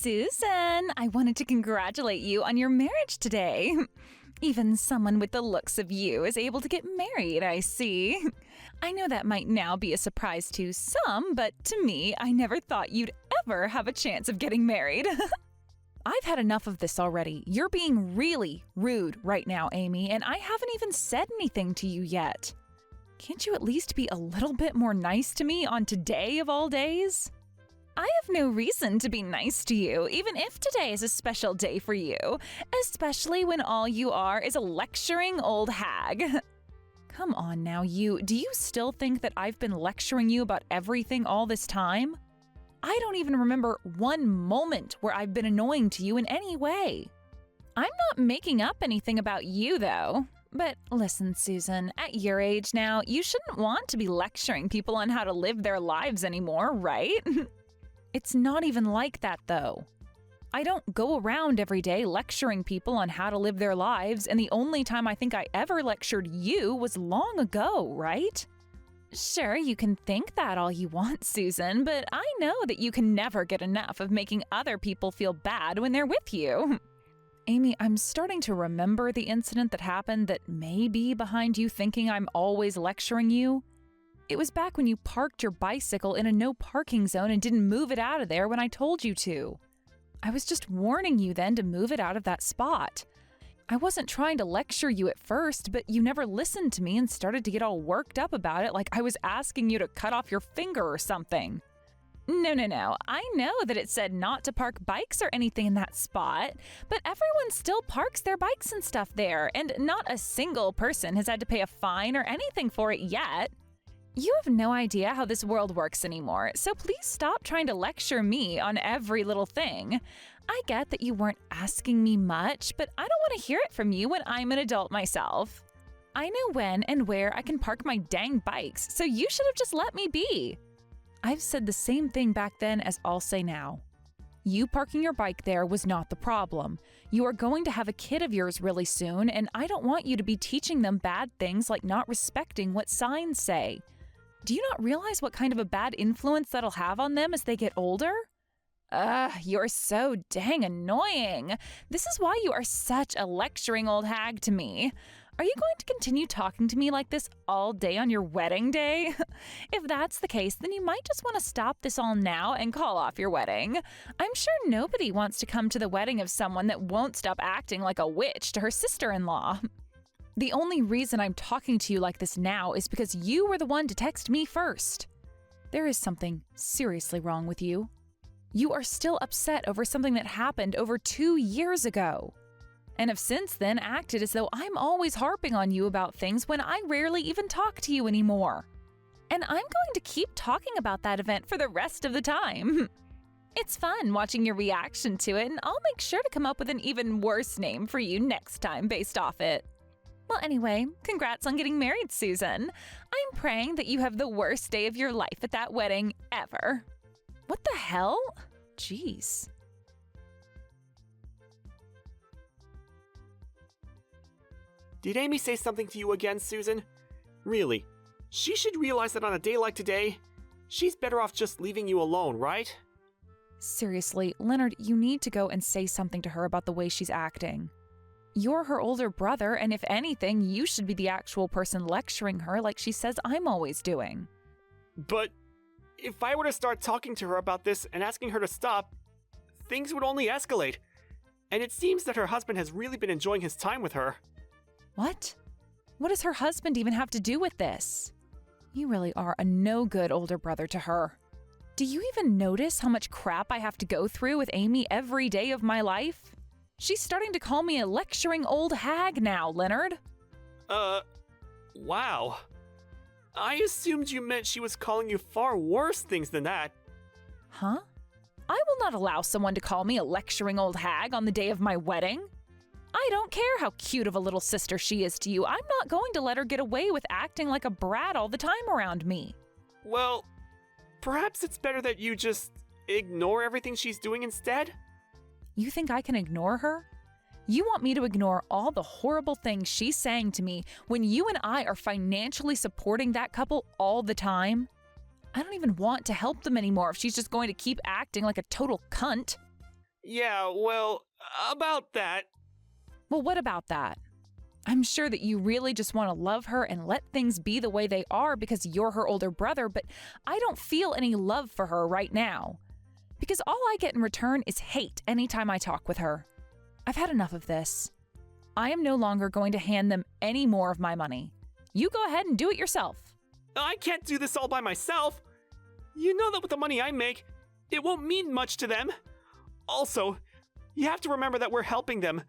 Susan, I wanted to congratulate you on your marriage today. Even someone with the looks of you is able to get married, I see. I know that might now be a surprise to some, but to me, I never thought you'd ever have a chance of getting married. I've had enough of this already. You're being really rude right now, Amy, and I haven't even said anything to you yet. Can't you at least be a little bit more nice to me on today of all days? I have no reason to be nice to you, even if today is a special day for you, especially when all you are is a lecturing old hag. Come on now, do you still think that I've been lecturing you about everything all this time? I don't even remember one moment where I've been annoying to you in any way. I'm not making up anything about you, though. But listen, Susan, at your age now, you shouldn't want to be lecturing people on how to live their lives anymore, right? It's not even like that, though. I don't go around every day lecturing people on how to live their lives, and the only time I think I ever lectured you was long ago, right? Sure, you can think that all you want, Susan, but I know that you can never get enough of making other people feel bad when they're with you. Amy, I'm starting to remember the incident that happened that may be behind you thinking I'm always lecturing you. It was back when you parked your bicycle in a no parking zone and didn't move it out of there when I told you to. I was just warning you then to move it out of that spot. I wasn't trying to lecture you at first, but you never listened to me and started to get all worked up about it like I was asking you to cut off your finger or something. No. I know that it said not to park bikes or anything in that spot, but everyone still parks their bikes and stuff there, and not a single person has had to pay a fine or anything for it yet. You have no idea how this world works anymore, so please stop trying to lecture me on every little thing. I get that you weren't asking me much, but I don't want to hear it from you when I'm an adult myself. I know when and where I can park my dang bikes, so you should have just let me be. I've said the same thing back then as I'll say now. You parking your bike there was not the problem. You are going to have a kid of yours really soon, and I don't want you to be teaching them bad things like not respecting what signs say. Do you not realize what kind of a bad influence that'll have on them as they get older? You're so dang annoying. This is why you are such a lecturing old hag to me. Are you going to continue talking to me like this all day on your wedding day? If that's the case, then you might just want to stop this all now and call off your wedding. I'm sure nobody wants to come to the wedding of someone that won't stop acting like a witch to her sister-in-law. The only reason I'm talking to you like this now is because you were the one to text me first. There is something seriously wrong with you. You are still upset over something that happened over 2 years ago, and have since then acted as though I'm always harping on you about things when I rarely even talk to you anymore. And I'm going to keep talking about that event for the rest of the time. It's fun watching your reaction to it, and I'll make sure to come up with an even worse name for you next time based off it. Well, anyway, congrats on getting married, Susan. I'm praying that you have the worst day of your life at that wedding ever. What the hell? Jeez. Did Amy say something to you again, Susan? Really? She should realize that on a day like today, she's better off just leaving you alone, right? Seriously, Leonard, you need to go and say something to her about the way she's acting. You're her older brother, and if anything, you should be the actual person lecturing her like she says I'm always doing. But if I were to start talking to her about this and asking her to stop, things would only escalate. And it seems that her husband has really been enjoying his time with her. What? What does her husband even have to do with this? You really are a no-good older brother to her. Do you even notice how much crap I have to go through with Amy every day of my life? She's starting to call me a lecturing old hag now, Leonard. Wow. I assumed you meant she was calling you far worse things than that. Huh? I will not allow someone to call me a lecturing old hag on the day of my wedding. I don't care how cute of a little sister she is to you. I'm not going to let her get away with acting like a brat all the time around me. Well, perhaps it's better that you just ignore everything she's doing instead? You think I can ignore her? You want me to ignore all the horrible things she's saying to me when you and I are financially supporting that couple all the time? I don't even want to help them anymore if she's just going to keep acting like a total cunt. Yeah, well, about that. Well, what about that? I'm sure that you really just want to love her and let things be the way they are because you're her older brother, but I don't feel any love for her right now. Because all I get in return is hate anytime I talk with her. I've had enough of this. I am no longer going to hand them any more of my money. You go ahead and do it yourself. I can't do this all by myself. You know that with the money I make, it won't mean much to them. Also, you have to remember that we're helping them.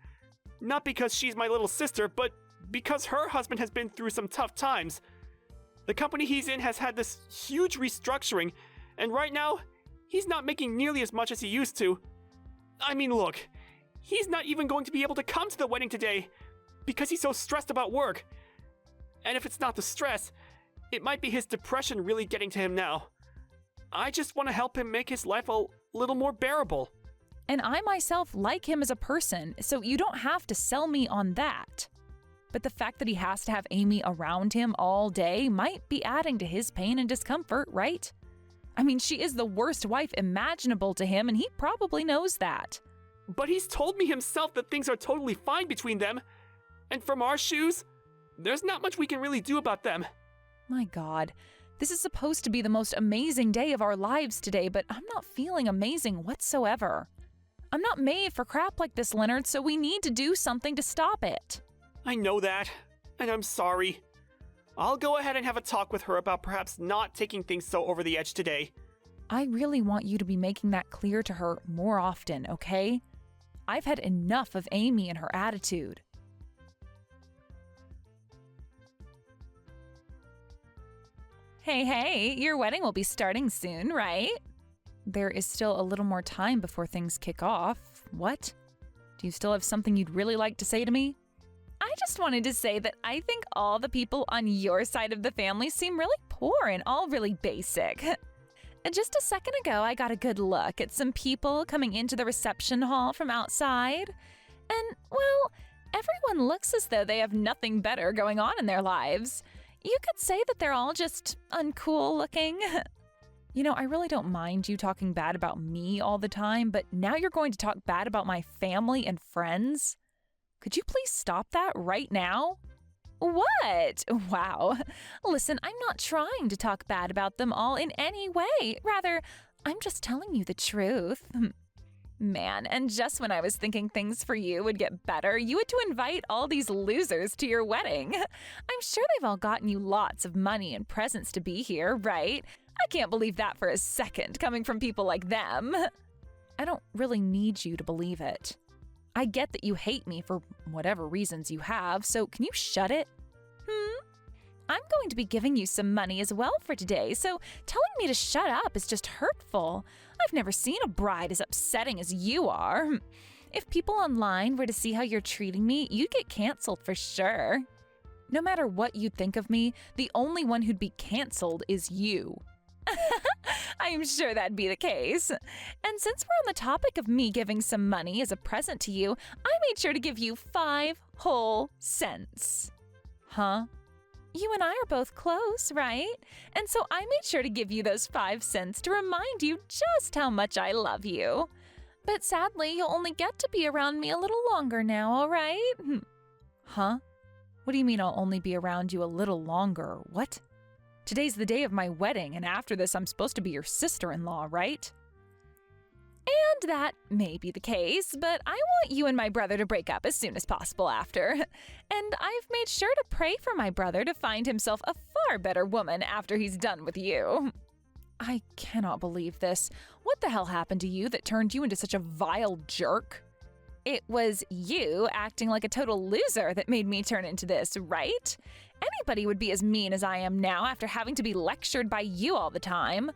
Not because she's my little sister, but because her husband has been through some tough times. The company he's in has had this huge restructuring, and right now, he's not making nearly as much as he used to. I mean, look, he's not even going to be able to come to the wedding today because he's so stressed about work. And if it's not the stress, it might be his depression really getting to him now. I just want to help him make his life a little more bearable. And I myself like him as a person, so you don't have to sell me on that. But the fact that he has to have Amy around him all day might be adding to his pain and discomfort, right? I mean, she is the worst wife imaginable to him, and he probably knows that. But he's told me himself that things are totally fine between them. And from our shoes, there's not much we can really do about them. My God, this is supposed to be the most amazing day of our lives today, but I'm not feeling amazing whatsoever. I'm not made for crap like this, Leonard, so we need to do something to stop it. I know that, and I'm sorry. I'll go ahead and have a talk with her about perhaps not taking things so over the edge today. I really want you to be making that clear to her more often, okay? I've had enough of Amy and her attitude. Hey, your wedding will be starting soon, right? There is still a little more time before things kick off. What? Do you still have something you'd really like to say to me? I just wanted to say that I think all the people on your side of the family seem really poor and all really basic. Just a second ago, I got a good look at some people coming into the reception hall from outside. And, well, everyone looks as though they have nothing better going on in their lives. You could say that they're all just uncool looking. You know, I really don't mind you talking bad about me all the time, but now you're going to talk bad about my family and friends? Could you please stop that right now? What? Wow. Listen, I'm not trying to talk bad about them all in any way. Rather, I'm just telling you the truth. Man, and just when I was thinking things for you would get better, you had to invite all these losers to your wedding. I'm sure they've all gotten you lots of money and presents to be here, right? I can't believe that for a second, coming from people like them. I don't really need you to believe it. I get that you hate me for whatever reasons you have, so can you shut it? I'm going to be giving you some money as well for today, so telling me to shut up is just hurtful. I've never seen a bride as upsetting as you are. If people online were to see how you're treating me, you'd get canceled for sure. No matter what you think of me, the only one who'd be canceled is you. I'm sure that'd be the case. And since we're on the topic of me giving some money as a present to you, I made sure to give you 5 whole cents. Huh? You and I are both close, right? And so I made sure to give you those 5 cents to remind you just how much I love you. But sadly, you'll only get to be around me a little longer now, all right? Huh? What do you mean I'll only be around you a little longer? What? Today's the day of my wedding, and after this I'm supposed to be your sister-in-law, right? And that may be the case, but I want you and my brother to break up as soon as possible after. And I've made sure to pray for my brother to find himself a far better woman after he's done with you. I cannot believe this. What the hell happened to you that turned you into such a vile jerk? It was you acting like a total loser that made me turn into this, right? Anybody would be as mean as I am now after having to be lectured by you all the time.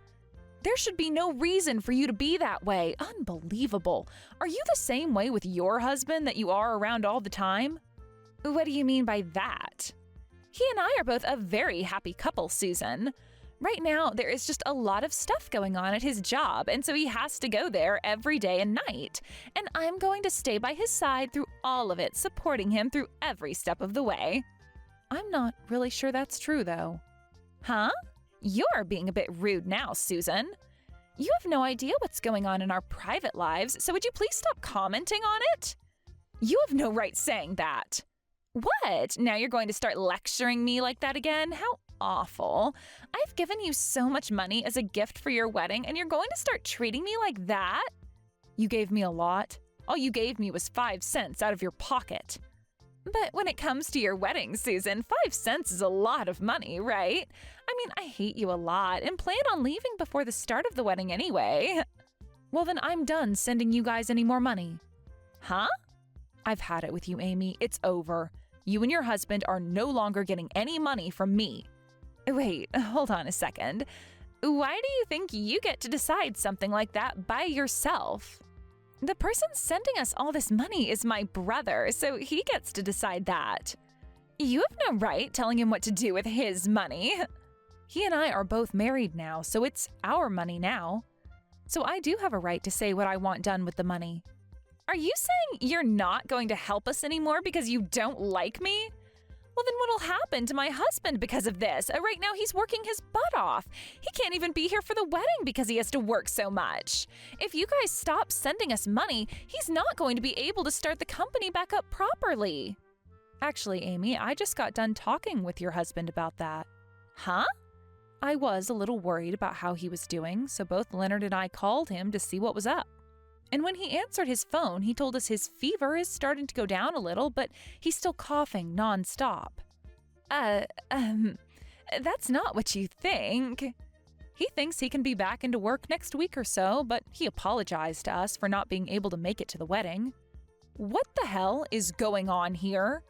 There should be no reason for you to be that way. Unbelievable. Are you the same way with your husband that you are around all the time? What do you mean by that? He and I are both a very happy couple, Susan. Right now, there is just a lot of stuff going on at his job, and so he has to go there every day and night. And I'm going to stay by his side through all of it, supporting him through every step of the way. I'm not really sure that's true, though. Huh? You're being a bit rude now, Susan. You have no idea what's going on in our private lives, so would you please stop commenting on it? You have no right saying that. What? Now you're going to start lecturing me like that again? How awful. I've given you so much money as a gift for your wedding, and you're going to start treating me like that? You gave me a lot. All you gave me was 5 cents out of your pocket. But when it comes to your wedding, Susan, 5 cents is a lot of money, right? I mean, I hate you a lot and plan on leaving before the start of the wedding anyway. Well, then I'm done sending you guys any more money. Huh? I've had it with you, Amy. It's over. You and your husband are no longer getting any money from me. Wait, hold on a second. Why do you think you get to decide something like that by yourself? The person sending us all this money is my brother, so he gets to decide that. You have no right telling him what to do with his money. He and I are both married now, so it's our money now. So I do have a right to say what I want done with the money. Are you saying you're not going to help us anymore because you don't like me? Well, then what'll happen to my husband because of this? Right now he's working his butt off. He can't even be here for the wedding because he has to work so much. If you guys stop sending us money, he's not going to be able to start the company back up properly. Actually, Amy, I just got done talking with your husband about that. Huh? I was a little worried about how he was doing, so both Leonard and I called him to see what was up. And when he answered his phone, he told us his fever is starting to go down a little, but he's still coughing nonstop. That's not what you think. He thinks he can be back into work next week or so, but he apologized to us for not being able to make it to the wedding. What the hell is going on here?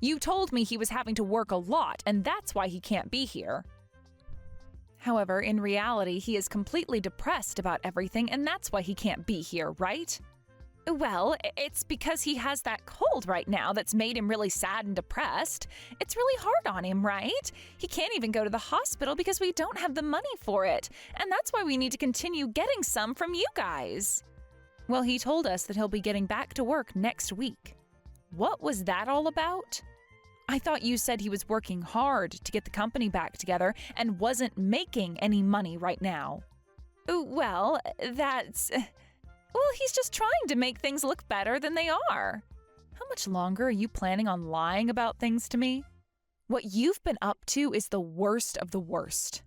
You told me he was having to work a lot, and that's why he can't be here. However, in reality, he is completely depressed about everything, and that's why he can't be here, right? Well, it's because he has that cold right now that's made him really sad and depressed. It's really hard on him, right? He can't even go to the hospital because we don't have the money for it, and that's why we need to continue getting some from you guys. Well, he told us that he'll be getting back to work next week. What was that all about? I thought you said he was working hard to get the company back together and wasn't making any money right now. Well, he's just trying to make things look better than they are. How much longer are you planning on lying about things to me? What you've been up to is the worst of the worst.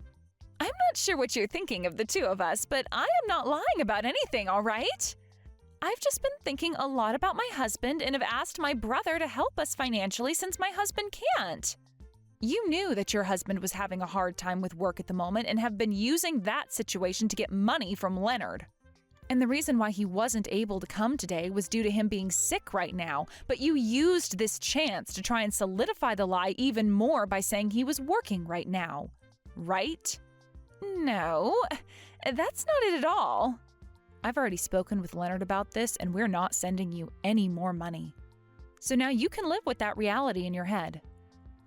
I'm not sure what you're thinking of the two of us, but I am not lying about anything, all right? I've just been thinking a lot about my husband and have asked my brother to help us financially since my husband can't. You knew that your husband was having a hard time with work at the moment and have been using that situation to get money from Leonard. And the reason why he wasn't able to come today was due to him being sick right now, but you used this chance to try and solidify the lie even more by saying he was working right now. Right? No, that's not it at all. I've already spoken with Leonard about this, and we're not sending you any more money. So now you can live with that reality in your head.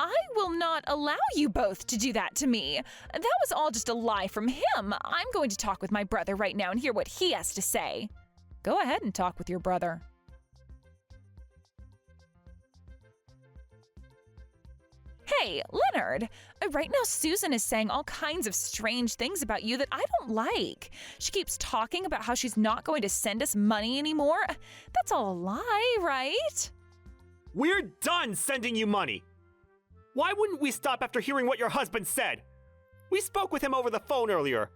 I will not allow you both to do that to me. That was all just a lie from him. I'm going to talk with my brother right now and hear what he has to say. Go ahead and talk with your brother. Hey, Leonard, right now Susan is saying all kinds of strange things about you that I don't like. She keeps talking about how she's not going to send us money anymore. That's all a lie, right? We're done sending you money. Why wouldn't we stop after hearing what your husband said? We spoke with him over the phone earlier.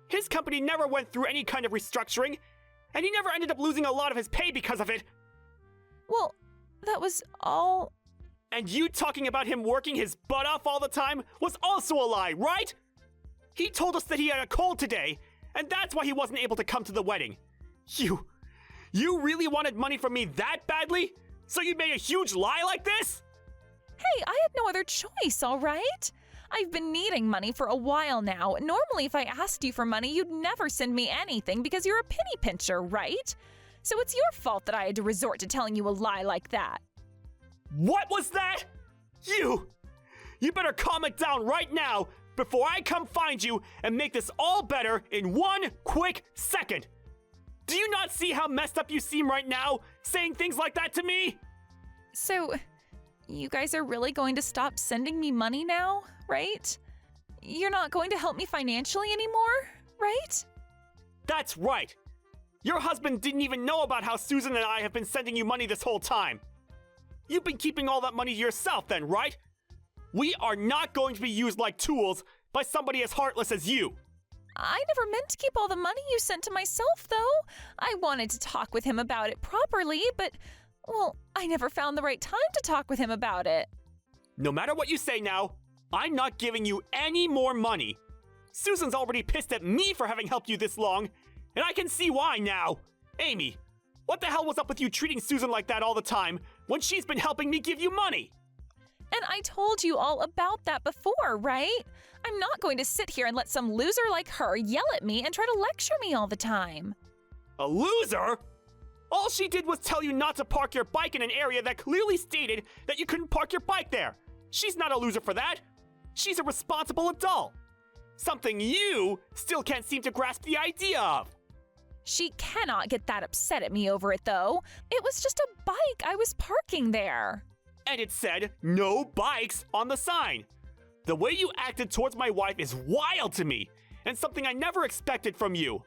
His company never went through any kind of restructuring, and he never ended up losing a lot of his pay because of it. Well, that was all... And you talking about him working his butt off all the time was also a lie, right? He told us that he had a cold today, and that's why he wasn't able to come to the wedding. You really wanted money from me that badly? So you made a huge lie like this? Hey, I had no other choice, all right? I've been needing money for a while now. Normally, if I asked you for money, you'd never send me anything because you're a penny pincher, right? So it's your fault that I had to resort to telling you a lie like that. What was that? You better calm it down right now before I come find you and make this all better in 1 quick second. Do you not see how messed up you seem right now, saying things like that to me? So, you guys are really going to stop sending me money now, right? You're not going to help me financially anymore, right? That's right! Your husband didn't even know about how Susan and I have been sending you money this whole time. You've been keeping all that money to yourself then, right? We are not going to be used like tools by somebody as heartless as you. I never meant to keep all the money you sent to myself, though. I wanted to talk with him about it properly, but, well, I never found the right time to talk with him about it. No matter what you say now, I'm not giving you any more money. Susan's already pissed at me for having helped you this long, and I can see why now. Amy, what the hell was up with you treating Susan like that all the time when she's been helping me give you money? And I told you all about that before, right? I'm not going to sit here and let some loser like her yell at me and try to lecture me all the time. A loser? All she did was tell you not to park your bike in an area that clearly stated that you couldn't park your bike there. She's not a loser for that. She's a responsible adult. Something you still can't seem to grasp the idea of. She cannot get that upset at me over it, though. It was just a bike I was parking there. And it said, "No bikes" on the sign. The way you acted towards my wife is wild to me, and something I never expected from you.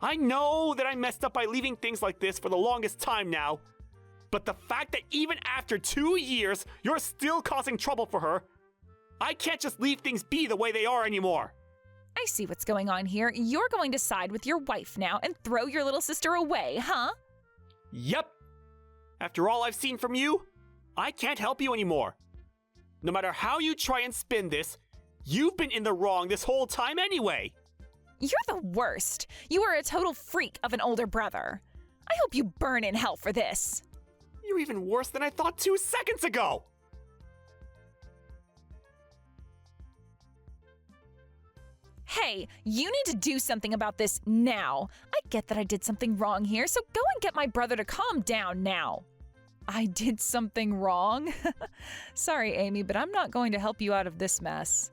I know that I messed up by leaving things like this for the longest time now, but the fact that even after 2 years, you're still causing trouble for her, I can't just leave things be the way they are anymore. I see what's going on here. You're going to side with your wife now and throw your little sister away, huh? Yep. After all I've seen from you, I can't help you anymore. No matter how you try and spin this, you've been in the wrong this whole time anyway. You're the worst. You are a total freak of an older brother. I hope you burn in hell for this. You're even worse than I thought 2 seconds ago. Hey, you need to do something about this now. I get that I did something wrong here, so go and get my brother to calm down now. I did something wrong? Sorry, Amy, but I'm not going to help you out of this mess.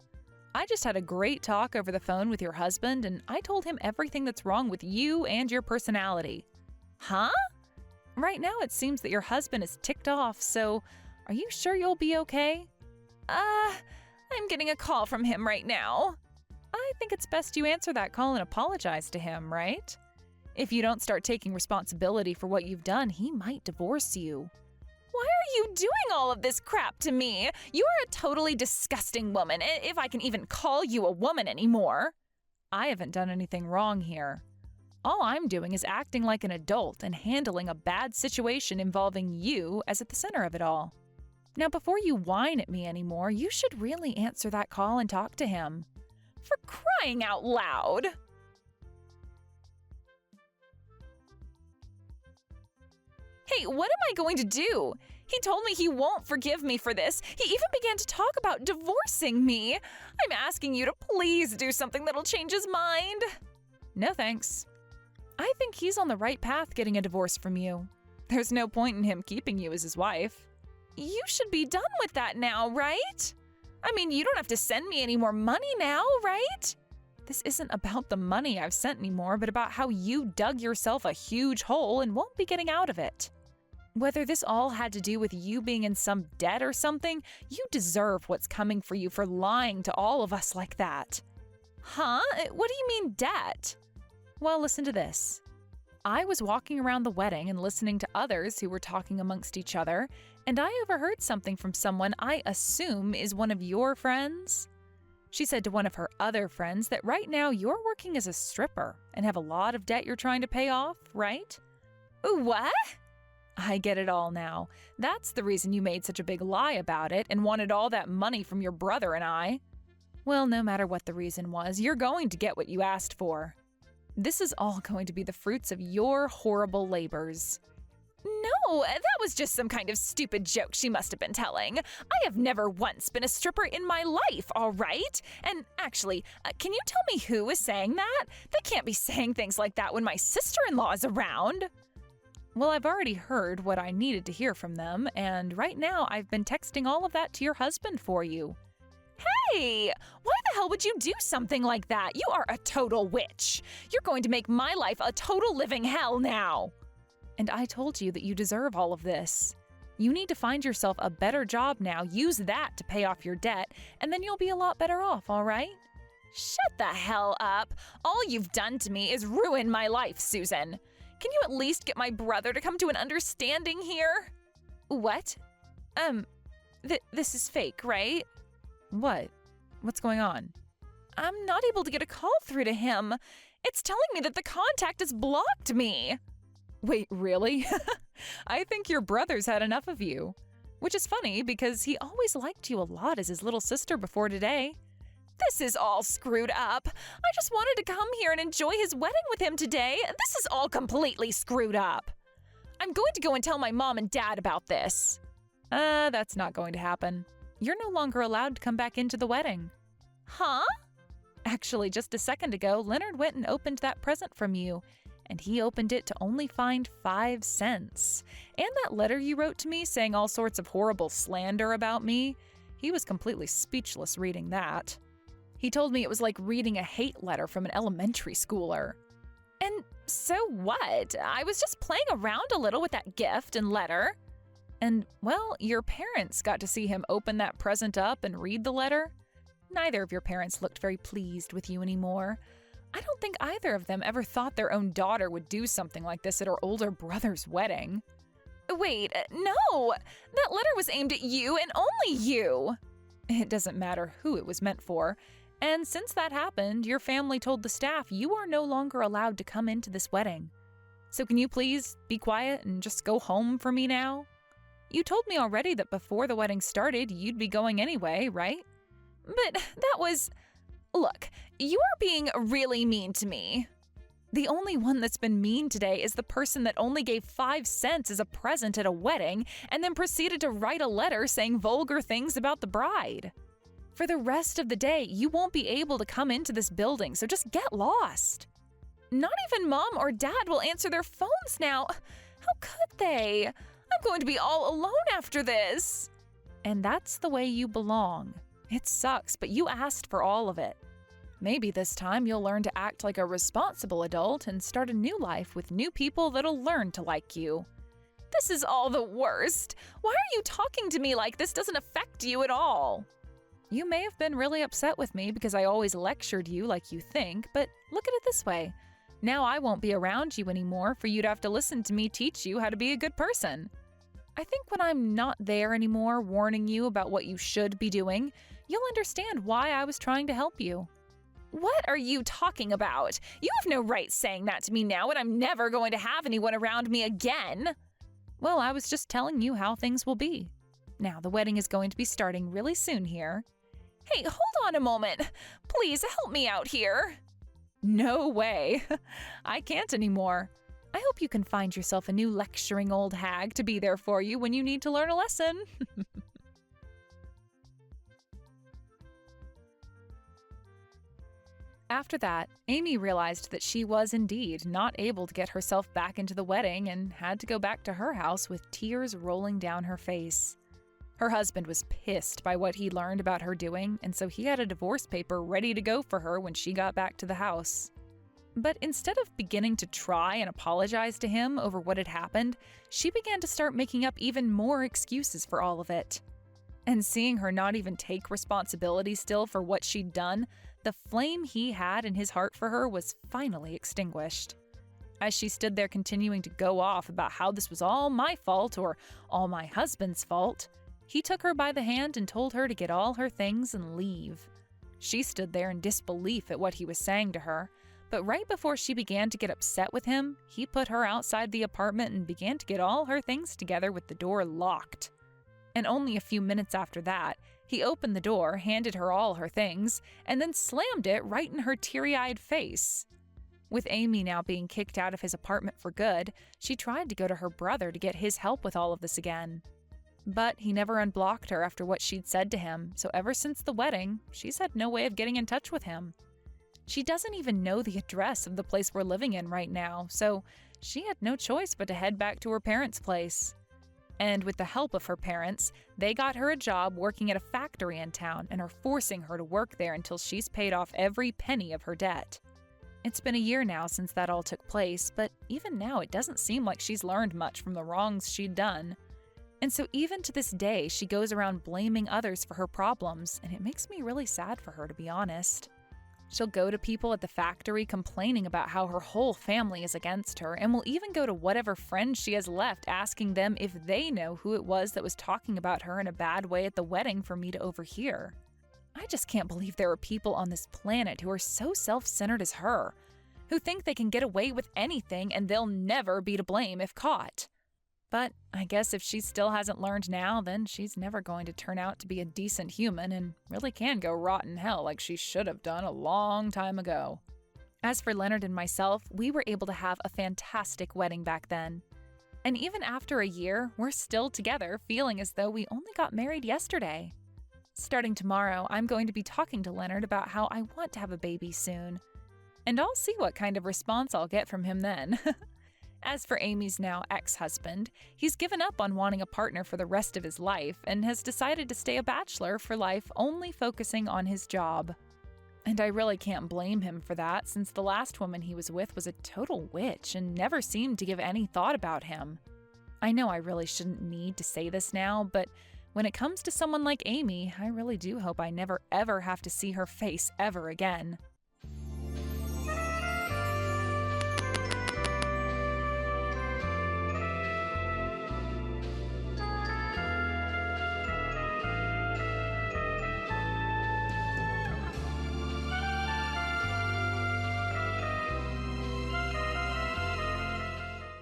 I just had a great talk over the phone with your husband, and I told him everything that's wrong with you and your personality. Huh? Right now it seems that your husband is ticked off, so are you sure you'll be okay? I'm getting a call from him right now. I think it's best you answer that call and apologize to him, right? If you don't start taking responsibility for what you've done, he might divorce you. Why are you doing all of this crap to me? You are a totally disgusting woman, if I can even call you a woman anymore. I haven't done anything wrong here. All I'm doing is acting like an adult and handling a bad situation involving you as at the center of it all. Now, before you whine at me anymore, you should really answer that call and talk to him. For crying out loud! Hey, what am I going to do? He told me he won't forgive me for this. He even began to talk about divorcing me. I'm asking you to please do something that'll change his mind. No thanks. I think he's on the right path getting a divorce from you. There's no point in him keeping you as his wife. You should be done with that now, right? I mean, you don't have to send me any more money now, right? This isn't about the money I've sent anymore, but about how you dug yourself a huge hole and won't be getting out of it. Whether this all had to do with you being in some debt or something, you deserve what's coming for you for lying to all of us like that. Huh? What do you mean debt? Well, listen to this. I was walking around the wedding and listening to others who were talking amongst each other, and I overheard something from someone I assume is one of your friends. She said to one of her other friends that right now you're working as a stripper and have a lot of debt you're trying to pay off, right? What? I get it all now. That's the reason you made such a big lie about it and wanted all that money from your brother and I. Well, no matter what the reason was, you're going to get what you asked for. This is all going to be the fruits of your horrible labors. No, that was just some kind of stupid joke she must have been telling. I have never once been a stripper in my life, all right? And actually, can you tell me who is saying that? They can't be saying things like that when my sister-in-law is around. Well, I've already heard what I needed to hear from them, and right now I've been texting all of that to your husband for you. Hey, why the hell would you do something like that? You are a total witch. You're going to make my life a total living hell now. And I told you that you deserve all of this. You need to find yourself a better job now, use that to pay off your debt, and then you'll be a lot better off, all right? Shut the hell up. All you've done to me is ruin my life, Susan. Can you at least get my brother to come to an understanding here? What? This is fake, right? What? What's going on? I'm not able to get a call through to him. It's telling me that the contact has blocked me. Wait, really? I think your brother's had enough of you. Which is funny because he always liked you a lot as his little sister before today. This is all screwed up. I just wanted to come here and enjoy his wedding with him today. This is all completely screwed up. I'm going to go and tell my mom and dad about this. That's not going to happen. You're no longer allowed to come back into the wedding. Huh? Actually, just a second ago, Leonard went and opened that present from you, and he opened it to only find 5 cents. And that letter you wrote to me saying all sorts of horrible slander about me, he was completely speechless reading that. He told me it was like reading a hate letter from an elementary schooler. And so what? I was just playing around a little with that gift and letter. And, well, your parents got to see him open that present up and read the letter. Neither of your parents looked very pleased with you anymore. I don't think either of them ever thought their own daughter would do something like this at her older brother's wedding. Wait, no! That letter was aimed at you and only you! It doesn't matter who it was meant for. And since that happened, your family told the staff you are no longer allowed to come into this wedding. So can you please be quiet and just go home for me now? You told me already that before the wedding started, you'd be going anyway, right? But that was... Look, you are being really mean to me. The only one that's been mean today is the person that only gave 5 cents as a present at a wedding and then proceeded to write a letter saying vulgar things about the bride. For the rest of the day, you won't be able to come into this building, so just get lost. Not even Mom or Dad will answer their phones now. How could they? I'm going to be all alone after this. And that's the way you belong. It sucks, but you asked for all of it. Maybe this time you'll learn to act like a responsible adult and start a new life with new people that'll learn to like you. This is all the worst. Why are you talking to me like this doesn't affect you at all? You may have been really upset with me because I always lectured you like you think, but look at it this way. Now I won't be around you anymore for you to have to listen to me teach you how to be a good person. I think when I'm not there anymore warning you about what you should be doing, you'll understand why I was trying to help you. What are you talking about? You have no right saying that to me now, and I'm never going to have anyone around me again. Well, I was just telling you how things will be. Now, the wedding is going to be starting really soon here. Hey, hold on a moment. Please help me out here. No way. I can't anymore. I hope you can find yourself a new lecturing old hag to be there for you when you need to learn a lesson. After that, Amy realized that she was indeed not able to get herself back into the wedding and had to go back to her house with tears rolling down her face. Her husband was pissed by what he learned about her doing, and so he had a divorce paper ready to go for her when she got back to the house. But instead of beginning to try and apologize to him over what had happened, she began to start making up even more excuses for all of it. And seeing her not even take responsibility still for what she'd done, the flame he had in his heart for her was finally extinguished. As she stood there continuing to go off about how this was all my fault or all my husband's fault, he took her by the hand and told her to get all her things and leave. She stood there in disbelief at what he was saying to her, but right before she began to get upset with him, he put her outside the apartment and began to get all her things together with the door locked. And only a few minutes after that, he opened the door, handed her all her things, and then slammed it right in her teary-eyed face. With Amy now being kicked out of his apartment for good, she tried to go to her brother to get his help with all of this again. But he never unblocked her after what she'd said to him, so ever since the wedding, she's had no way of getting in touch with him. She doesn't even know the address of the place we're living in right now, so she had no choice but to head back to her parents' place. And with the help of her parents, they got her a job working at a factory in town and are forcing her to work there until she's paid off every penny of her debt. It's been a year now since that all took place, but even now it doesn't seem like she's learned much from the wrongs she'd done. And so even to this day, she goes around blaming others for her problems, and it makes me really sad for her, to be honest. She'll go to people at the factory complaining about how her whole family is against her, and will even go to whatever friends she has left asking them if they know who it was that was talking about her in a bad way at the wedding for me to overhear. I just can't believe there are people on this planet who are so self-centered as her, who think they can get away with anything and they'll never be to blame if caught. But I guess if she still hasn't learned now, then she's never going to turn out to be a decent human and really can go rot in hell like she should have done a long time ago. As for Leonard and myself, we were able to have a fantastic wedding back then. And even after a year, we're still together, feeling as though we only got married yesterday. Starting tomorrow, I'm going to be talking to Leonard about how I want to have a baby soon. And I'll see what kind of response I'll get from him then. As for Amy's now ex-husband, he's given up on wanting a partner for the rest of his life and has decided to stay a bachelor for life, only focusing on his job. And I really can't blame him for that, since the last woman he was with was a total witch and never seemed to give any thought about him. I know I really shouldn't need to say this now, but when it comes to someone like Amy, I really do hope I never ever have to see her face ever again.